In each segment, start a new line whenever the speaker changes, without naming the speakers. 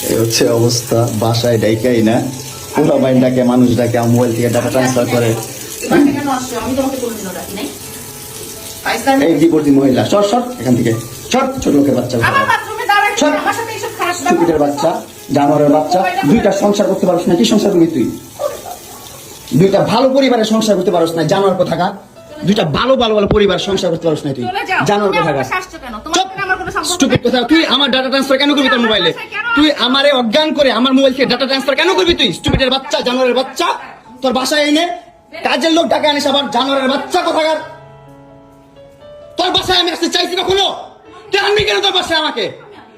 এই হচ্ছে অবস্থা, বাসায় ডাইকাই না, পুরো বাইন্ডাকে মানুষ ডাকে, মোবাইল থেকে ডাটা ট্রান্সফার করে। এই বিপরীত মহিলা, শর্ট শর্ট এখান থেকে, শর্ট, ছোট লোকের বাচ্চা, চুপিটের বাচ্চা, জানোয়ারের বাচ্চা, দুইটা সংসার করতে পারছ না। কি সংসার করবি তুই? দুইটা ভালো পরিবারের সংসার করতে পারছ না, জানোয়ার কোথাকার। দুইটা ভালো ভালো ভালো পরিবার সংসার করতে পারছ না তুই, জানোয়ার কোথাকার। তুই আমার ডাটা ট্রান্সফার কেন করবি তোর মোবাইলে? তুই আমারে অজ্ঞান করে আমার মোবাইল থেকে ডাটা ট্রান্সফার কেন করবি তুই? স্টুপিডের বাচ্চা, জানোয়ারের বাচ্চা, তোর বাসায় এনে কাজের লোক টাকা আনিস, আবার জানোয়ারের বাচ্চা কোথাকার। তোর বাসায় আমি আসতে চাইছি কখনো? তুই আনবি কেন তোর বাসায় আমাকে?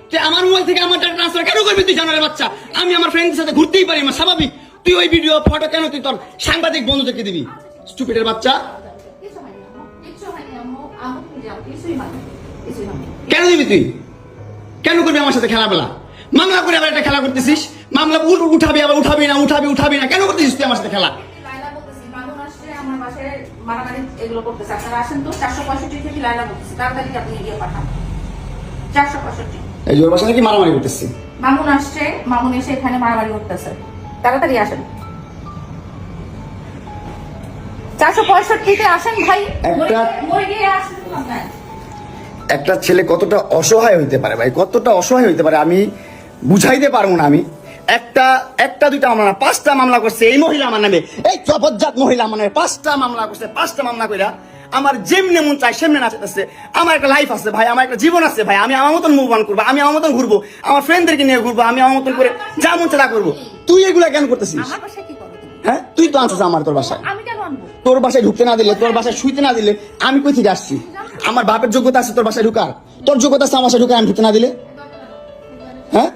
তুই আমার মোবাইল থেকে আমার ডাটা ট্রান্সফার কেন করবি তুই, জানোয়ারের বাচ্চা? আমি আমার ফ্রেন্ডের সাথে ঘুরতেই পারি, আমার স্বাভাবিক। তুই ওই ভিডিও ফটো কেন তুই তোর সাংবাদিক বন্ধুদেরকে দিবি? স্টুপিডের বাচ্চা, কেন দিবি তুই? কেন করবি আমার সাথে খেলাবেলা? মামলা করে আবার একটা খেলা করতেছিস, মামলা উঠাবি আবার উঠাবি না, উঠাবি না, কেন করতেছিস তুই আমার সাথে খেলা? এই জোর বাসা নাকি মারামারি করতেছি?
মামুন আসছে, মামুন এসে এখানে মারামারি করতেছে, তাড়াতাড়ি আসেন। 465-তে আসেন ভাই।
একটা ছেলে কতটা অসহায় হইতে পারে ভাই, কতটা অসহায় হইতে পারে আমি বুঝাইতে পারবো না। আমি একটা দুইটা মামলা না, 5টা মামলা করছে এই মহিলা আমার নামে, এই জবরজাত মহিলা আমার নামে 5টা মামলা করছে। 5টা মামলা কইরা আমার যেমনে মন চাই সেমনে নাচতেছে। আমার একটা লাইফ আছে ভাই, আমার একটা জীবন আছে ভাই, আমি আমার মতন মুভ অন করবো, আমি আমার মতন ঘুরবো, আমার ফ্রেন্ডদেরকে নিয়ে ঘুরবো, আমি আমার মতন করে যা মন চাই তা করবো। তুই এগুলা কেন করতেছিস? হ্যাঁ, তুই তো আনছিস আমার, তোর বাসায়, তোর বাসায় ঢুকতে না দিলে, তোর বাসায় শুইতে না দিলে আমি কই থেকে আসছি? আমার বাপের যোগ্যতা আছে তোর বাসায় ঢুকার? তোর যোগ্যতা আছে আমার বাসায় ঢুকার আমি ঢুকতে না দিলে? হ্যাঁ,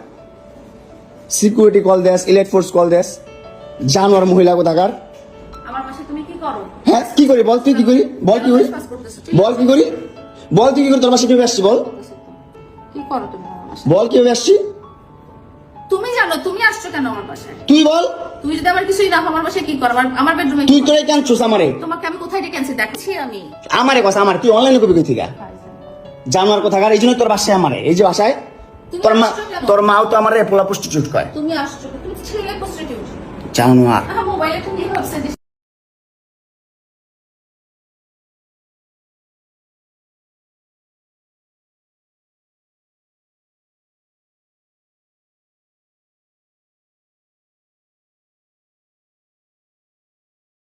সিকিউরিটি কল দেস, ইলেট ফোর্স কল দেস, জানোয়ার মহিলা কোথাকার।
আমার বাসায় তুমি কি করো?
হ্যাঁ, কি করি বল? তুই কি করি বল? কি করি বল? কি করি বল? তুই কি করি? তোর বাসায় কিভাবে আসছি বল?
কি করো তুমি আমার বাসায়?
বল কিভাবে আসছি?
তুমি জানো তুমি আসছো কেন আমার বাসায়?
তুই বল।
তুই যদি আমার কিছুই না আমার বাসায় কি করো? আমার বেডরুমে
তুই তোরাই কেন চুস আমারে?
তোমাকে আমি কোথায় ডেকে আনছি দেখছি আমি।
আমারে কথা আমার, তুই অনলাইনে কবি কই থেকে জানোয়ার কোথাকার? এই জন্য তোর বাসায় আমারে, এই যে বাসায় তোর মাও তো আমার পোলা প্রস্টিটিউট কয়।
তুমি আসছো, তুমি ছেলে প্রস্টিটিউট
জানোয়ার।
মোবাইলে তুমি ভাবছে